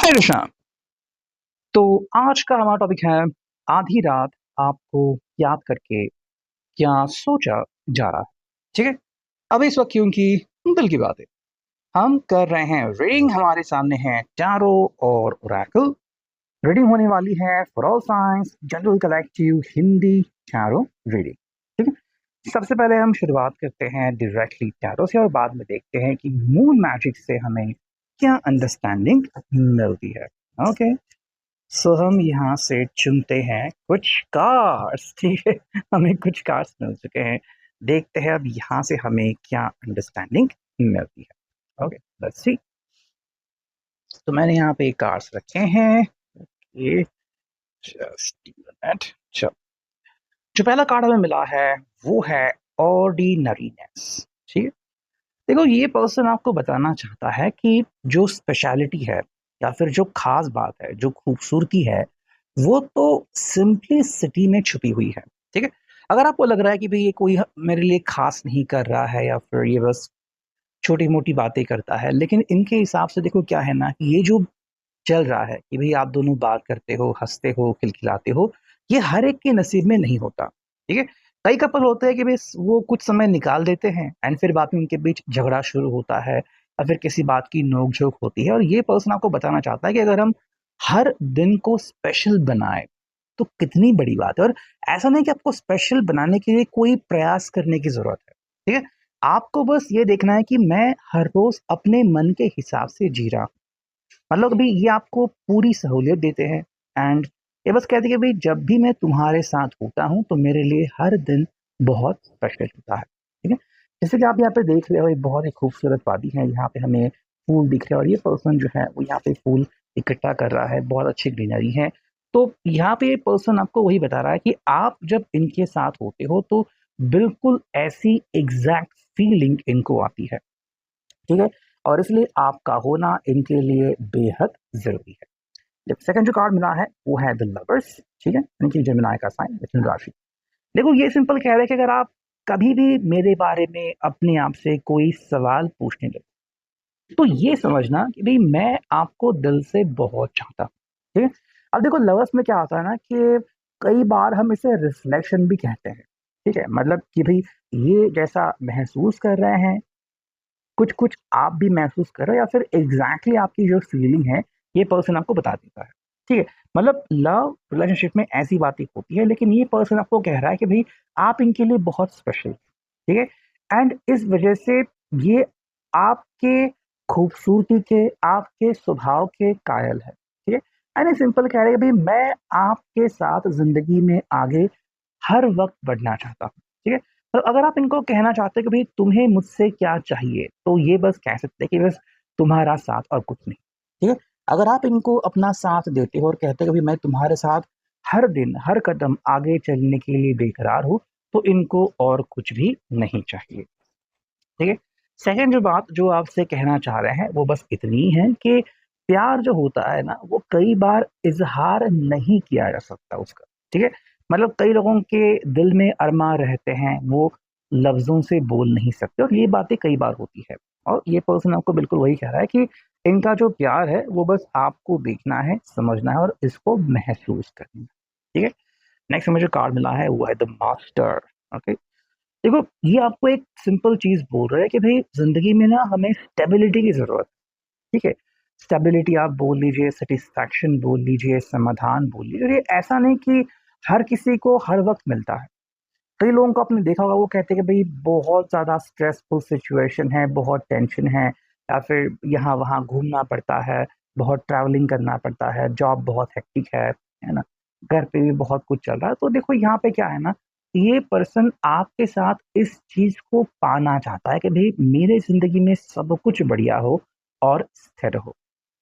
हरे कृष्णा। तो आज का हमारा टॉपिक है आधी रात आपको याद करके क्या सोचा जा रहा है। ठीक है, अब इस वक्त क्योंकि दिल की बात है, हम कर रहे हैं रीडिंग। हमारे सामने है टैरो और ओरेकल। रीडिंग होने वाली है for all science general collective Hindi tarot reading. ठीक है, सबसे पहले हम शुरुआत करते हैं डायरेक्टली टैरो से और बाद में देखते हैं कि मून मैजिक से हमें क्या अंडरस्टैंडिंग मिलती है। ओके, सो हम यहाँ से चुनते हैं कुछ कार्ड्स। ठीक है, हमें कुछ कार्ड्स मिल चुके हैं। देखते हैं अब यहाँ से हमें क्या अंडरस्टैंडिंग मिलती है। Okay, let's see. तो मैंने यहाँ पे कार्ड्स रखे हैं। ये जस्ट मिनट। चलो, जो पहला कार्ड हमें मिला है वो है ऑर्डिनरीनेस। ठीक है, देखो ये पर्सन आपको बताना चाहता है कि जो स्पेशलिटी है या फिर जो खास बात है, जो खूबसूरती है, वो तो सिंपलिसिटी में छुपी हुई है। ठीक है, अगर आपको लग रहा है कि भाई ये कोई मेरे लिए खास नहीं कर रहा है या फिर ये बस छोटी मोटी बातें करता है, लेकिन इनके हिसाब से देखो क्या है ना, कि ये जो चल रहा है कि भाई आप दोनों बात करते हो, हंसते हो, खिलखिलाते हो, ये हर एक के नसीब में नहीं होता। ठीक है, कई कपल होते हैं कि भाई वो कुछ समय निकाल देते हैं एंड फिर बाद में उनके बीच झगड़ा शुरू होता है या फिर किसी बात की नोक झोंक होती है। और ये पर्सन आपको बताना चाहता है कि अगर हम हर दिन को स्पेशल बनाए तो कितनी बड़ी बात है। और ऐसा नहीं कि आपको स्पेशल बनाने के लिए कोई प्रयास करने की जरूरत है। ठीक है, आपको बस ये देखना है कि मैं हर रोज अपने मन के हिसाब से जी रहा हूं। मतलब अभी ये आपको पूरी सहूलियत देते हैं एंड ये बस कहते हैं कि भाई जब भी मैं तुम्हारे साथ होता हूँ तो मेरे लिए हर दिन बहुत स्पेशल होता है। ठीक है, जैसे कि आप यहाँ पे देख रहे हो, एक बहुत ही खूबसूरत वादी है, यहाँ पे हमें फूल दिख रहे हैं और ये पर्सन जो है वो यहाँ पे फूल इकट्ठा कर रहा है, बहुत अच्छी ग्रीनरी है। तो यहाँ पे ये पर्सन आपको वही बता रहा है कि आप जब इनके साथ होते हो तो बिल्कुल ऐसी एग्जैक्ट फीलिंग इनको आती है। ठीक है, और इसलिए आपका होना इनके लिए बेहद जरूरी है। जब सेकंड जो कार्ड मिला है वो है द लवर्स। ठीक है, इनकी जमिनाई का साइन, मिथुन राशि। देखो ये सिंपल कह रहे हैं कि अगर आप कभी भी मेरे बारे में अपने आप से कोई सवाल पूछने लगे तो ये समझना कि भाई मैं आपको दिल से बहुत चाहता हूँ। ठीक है, अब देखो लवर्स में क्या होता है ना कि कई बार हम इसे रिफ्लेक्शन भी कहते हैं। ठीक है, मतलब कि भाई ये जैसा महसूस कर रहे हैं कुछ कुछ आप भी महसूस कर रहे हो या फिर एग्जैक्टली आपकी जो फीलिंग है ये पर्सन आपको बता देता है। ठीक है, मतलब लव रिलेशनशिप में ऐसी बातें होती है, लेकिन ये पर्सन आपको कह रहा है कि भाई आप इनके लिए बहुत स्पेशल। ठीक है, एंड इस वजह से ये आपके खूबसूरती के, आपके स्वभाव के कायल है। ठीक है, एंड सिंपल कह रहे हैं कि भाई मैं आपके साथ जिंदगी में आगे हर वक्त बढ़ना चाहता हूँ। ठीक है, और अगर आप इनको कहना चाहते हैं कि भाई तुम्हें मुझसे क्या चाहिए, तो ये बस कह सकते हैं कि बस तुम्हारा साथ और कुछ नहीं। ठीक है, अगर आप इनको अपना साथ देते हो और कहते हैं कि भाई मैं तुम्हारे साथ हर दिन हर कदम आगे चलने के लिए बेकरार हूँ, तो इनको और कुछ भी नहीं चाहिए। ठीक है, सेकंड जो बात जो आपसे कहना चाह रहे हैं वो बस इतनी है कि प्यार जो होता है ना वो कई बार इजहार नहीं किया जा सकता उसका। ठीक है, मतलब कई लोगों के दिल में अरमा रहते हैं, वो लफ्जों से बोल नहीं सकते और ये बातें कई बार होती है। और ये पर्सन आपको बिल्कुल वही कह रहा है कि इनका जो प्यार है वो बस आपको देखना है, समझना है और इसको महसूस करना है। ठीक है, नेक्स्ट हमें जो कार्ड मिला है वो है द मास्टर। ओके, देखो ये आपको एक सिंपल चीज बोल रहा है कि भाई जिंदगी में ना हमें स्टेबिलिटी की जरूरत है। ठीक है, स्टेबिलिटी आप बोल लीजिए, सेटिस्फैक्शन बोल लीजिए, समाधान बोल लीजिए। ये ऐसा नहीं कि हर किसी को हर वक्त मिलता है। कई लोगों को आपने देखा होगा वो कहते हैं कि भाई बहुत ज्यादा स्ट्रेसफुल सिचुएशन है, बहुत टेंशन है या फिर यहाँ वहाँ घूमना पड़ता है, बहुत ट्रैवलिंग करना पड़ता है, जॉब बहुत हेक्टिक है ना, घर पे भी बहुत कुछ चल रहा है। तो देखो यहाँ पे क्या है ना, ये पर्सन आपके साथ इस चीज को पाना चाहता है कि भाई मेरे जिंदगी में सब कुछ बढ़िया हो और स्थिर हो।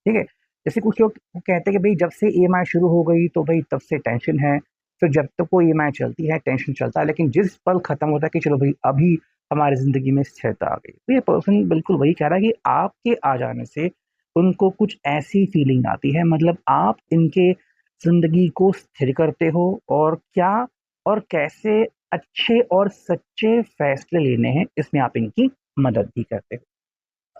ठीक है, जैसे कुछ लोग कहते हैं कि भाई जब से ईएमआई शुरू हो गई तो भाई तब से टेंशन है, फिर जब तक वो ईएमआई चलती है टेंशन चलता है, लेकिन जिस पल खत्म होता है कि चलो भाई अभी हमारी जिंदगी में स्थिरता आ गई, तो ये पर्सन बिल्कुल वही कह रहा है कि आपके आ जाने से उनको कुछ ऐसी फीलिंग आती है, मतलब आप इनके जिंदगी को स्थिर करते हो और क्या और कैसे अच्छे और सच्चे फैसले लेने हैं इसमें आप इनकी मदद भी करते हो।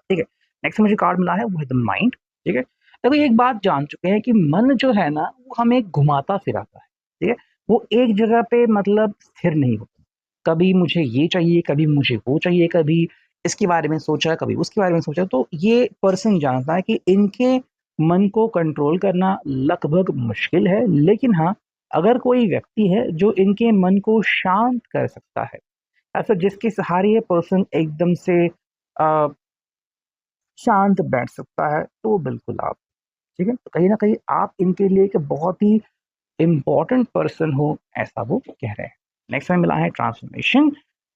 ठीक है, नेक्स्ट मुझे कार्ड मिला है वो है द माइंड। ठीक है, देखो एक बात जान चुके हैं कि मन जो है ना वो हमें घुमाता फिराता है, ठीक है? वो एक जगह पे मतलब स्थिर नहीं होता। कभी मुझे ये चाहिए, कभी मुझे वो चाहिए, कभी इसके बारे में सोचा, कभी उसके बारे में सोचा। तो ये पर्सन जानता है कि इनके मन को कंट्रोल करना लगभग मुश्किल है, लेकिन हाँ, अगर कोई व्यक्ति है जो इनके मन को शांत कर सकता है, या फिर जिसके सहारे ये पर्सन एकदम से शांत बैठ सकता है, तो बिल्कुल आप, ठीक है? तो कहीं न कहीं आप इनके लिए एक बहुत ही इम्पोर्टेंट पर्सन हो, ऐसा वो कह रहे हैं। नेक्स्ट हमें मिला है ट्रांसफॉर्मेशन।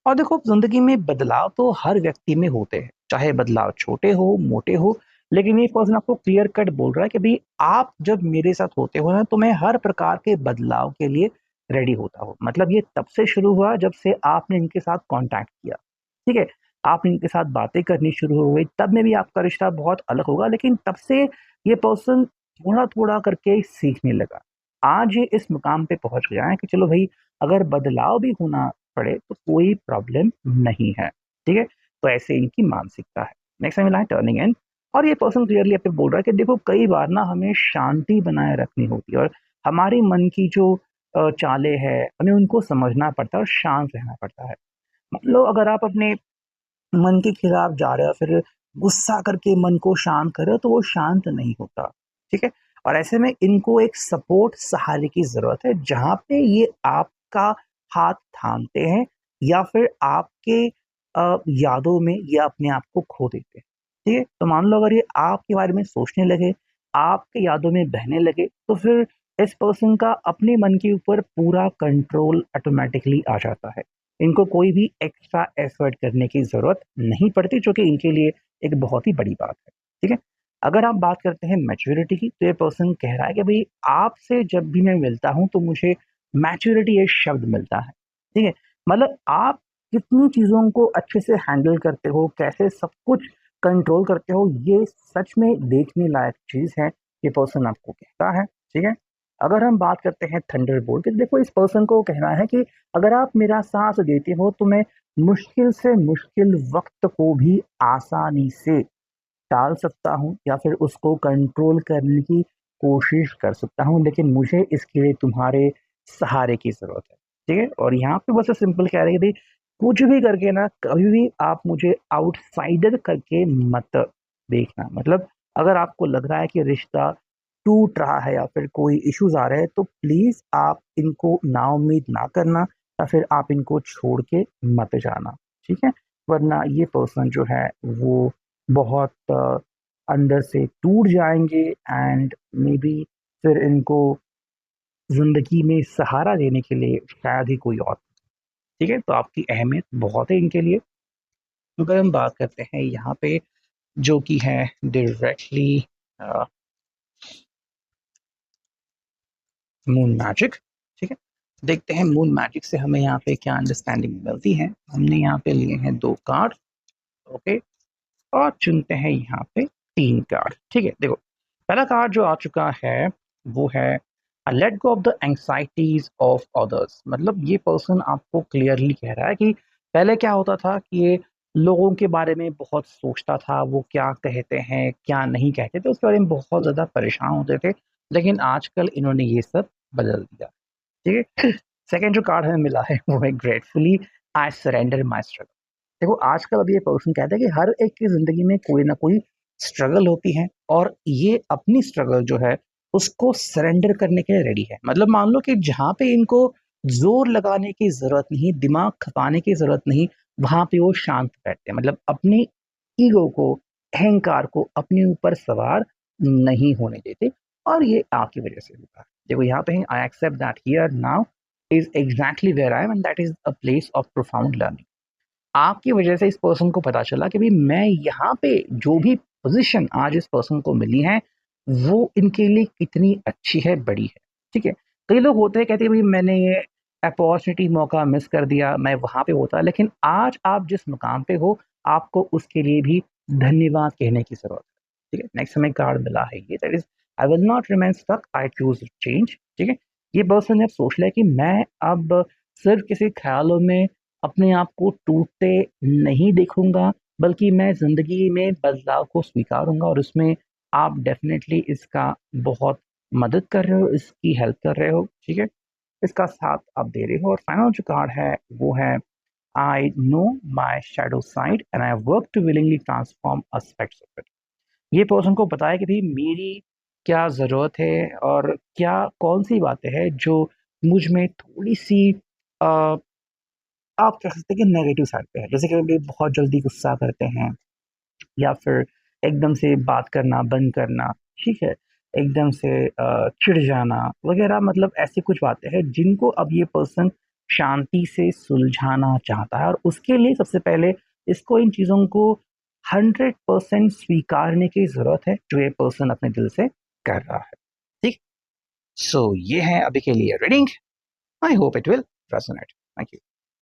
और देखो ज़िंदगी में बदलाव तो हर व्यक्ति में होते हैं, चाहे बदलाव छोटे हो, मोटे हो, लेकिन ये पर्सन आपको क्लियर कट बोल रहा है कि भई आप जब मेरे साथ होते हो ना, तो मैं हर प्रकार के बदलाव के लिए रेडी होता हूँ। मतलब ये तब से शुरू हुआ जब से आपने इनके साथ कॉन्टैक्ट किया, ठीक है? आपने इनके साथ बातें करनी शुरू हो गई, तब में भी आपका रिश्ता बहुत अलग होगा, लेकिन तब से ये पर्सन थोड़ा-थोड़ा करके सीखने लगा। आज ये इस मुकाम पे पहुँच गया है कि चलो भई अगर बदलाव भी होना पड़े तो कोई प्रॉब्लम नहीं है, ठीक है? तो ऐसे इनकी मानसिकता है। नेक्स्ट हमें मिला है टर्निंग एंड। और ये पर्सन क्लियरली यहाँ पे बोल रहा है कि देखो कई बार ना हमें शांति बनाए रखनी होती है, और हमारे मन की जो चालें हैं, हमें उनको समझना पड़ता है और शांत रहना पड़ता है। मान लो अगर आप अपने मन के खिलाफ जा रहे हो, फिर गुस्सा करके मन को शांत कर रहे हो, तो वो शांत नहीं होता, ठीक है? और ऐसे में इनको एक सपोर्ट सहारे की ज़रूरत है, जहाँ पे ये आपका हाथ थामते हैं या फिर आपके यादों में ये अपने आप को खो देते हैं, ठीक है? तो मान लो अगर ये आपके बारे में सोचने लगे, आपके यादों में बहने लगे, तो फिर इस पर्सन का अपने मन के ऊपर पूरा कंट्रोल ऑटोमैटिकली आ जाता है। इनको कोई भी एक्स्ट्रा एफर्ट करने की ज़रूरत नहीं पड़ती, जो कि इनके लिए एक बहुत ही बड़ी बात है, ठीक है? अगर आप बात करते हैं मैच्योरिटी की, तो ये पर्सन कह रहा है कि भई आपसे जब भी मैं मिलता हूँ, तो मुझे मैच्योरिटी एक शब्द मिलता है, ठीक है? मतलब आप कितनी चीज़ों को अच्छे से हैंडल करते हो, कैसे सब कुछ कंट्रोल करते हो, ये सच में देखने लायक चीज़ है, ये पर्सन आपको कहता है, ठीक है? अगर हम बात करते हैं थंडरबोल्ट की, तो देखो इस पर्सन को कहना है कि अगर आप मेरा साथ देते हो तो मैं मुश्किल से मुश्किल वक़्त को भी आसानी से टाल सकता हूँ या फिर उसको कंट्रोल करने की कोशिश कर सकता हूँ, लेकिन मुझे इसके लिए तुम्हारे सहारे की ज़रूरत है, ठीक है? और यहाँ पे बस सिंपल कह रहे हैं कि भई कुछ भी करके ना कभी भी आप मुझे आउटसाइडर करके मत देखना। मतलब अगर आपको लग रहा है कि रिश्ता टूट रहा है या फिर कोई इश्यूज़ आ रहे हैं, तो प्लीज़ आप इनको नाउम्मीद ना करना या फिर आप इनको छोड़ के मत जाना, ठीक है? वरना ये पर्सन जो है वो बहुत अंदर से टूट जाएँगे, एंड मे बी फिर इनको ज़िंदगी में सहारा देने के लिए शायद ही कोई और, ठीक है? तो आपकी अहमियत बहुत है इनके लिए। अगर हम बात करते हैं यहाँ पे जो कि है डायरेक्टली अ, मून मैजिक, ठीक है? देखते हैं मून मैजिक से हमें यहाँ पे क्या अंडरस्टैंडिंग मिलती है। हमने यहाँ पे लिए हैं 2 कार्ड, ओके? और चुनते हैं यहाँ पे 3 कार्ड, ठीक है? देखो, पहला कार्ड जो आ चुका है, वो है let go of the anxieties of others. मतलब ये पर्सन आपको क्लियरली कह रहा है कि पहले क्या होता था कि ये लोगों के बारे में बहुत सोचता था, वो क्या कहते हैं, क्या नहीं कहते थे, उसके बारे में बहुत ज़्यादा परेशान होते थे। लेकिन आजकल इन्होंने ये सब बदल दिया, ठीक है? सेकंड जो कार्ड हमें मिला है, वो है gratefully I surrender my struggle. देखो आजकल अभी ये पर्सन कहता है कि हर एक की ज़िंदगी में कोई ना कोई स्ट्रगल होती है, और ये अपनी स्ट्रगल जो है उसको सरेंडर करने के लिए रेडी है। मतलब मान लो कि जहाँ पे इनको ज़ोर लगाने की ज़रूरत नहीं, दिमाग खपाने की ज़रूरत नहीं, वहाँ पे वो शांत बैठते हैं। मतलब अपनी ईगो को, अहंकार को अपने ऊपर सवार नहीं होने देते, और ये आपकी वज़ह से होता है। देखो यहाँ पे है I accept that here now is exactly where I am, and that is a place of profound learning. आपकी वजह से इस पर्सन को पता चला कि भई मैं यहाँ पे जो भी पोज़ीशन आज इस पर्सन को मिली है, वो इनके लिए कितनी अच्छी है, बड़ी है, ठीक है? कई लोग होते हैं कहते हैं भई मैंने ये अपॉर्च्युनिटी मौका मिस कर दिया, मैं वहाँ पे होता, लेकिन आज आप जिस मुकाम पे हो, आपको उसके लिए भी धन्यवाद कहने की ज़रूरत है, ठीक है? नेक्स्ट हमें कार्ड मिला है ये that is I will not remain stuck, I choose change, ठीक है? ये पर्सन ने अब सोच लिया कि मैं अब सिर्फ़ किसी ख़्यालों में अपने आप को टूटते नहीं देखूँगा, बल्कि मैं ज़िंदगी में बदलाव को स्वीकारूँगा और उसमें आप डेफ़िनेटली इसका बहुत मदद कर रहे हो, इसकी हेल्प कर रहे हो, ठीक है? इसका साथ आप दे रहे हो और फाइनल जो कार्ड है, वो है I know my shadow side and I work to willingly transform aspects of it. ये पर्सन को पता है कि भई मेरी क्या ज़रूरत है और क्या कौन-सी बातें हैं जो मुझ में थोड़ी-सी अ, आप कह सकते हैं कि नेगेटिव साइड पे है। जैसे कि कभी बहुत जल्दी गुस्सा करते हैं या फिर एकदम से बात करना बंद करना, ठीक है? एकदम से चिढ़ जाना वगैरह मतलब ऐसी कुछ बातें हैं जिनको अब ये पर्सन शांति से सुलझाना चाहता है और उसके लिए सबसे पहले इसको इन चीज़ों को 100% स्वीकारने की ज़रूरत है, जो ये पर्सन अपने दिल से कर रहा है। ठीक? सो ये है अभी के लिए reading. I hope it will resonate. Thank you.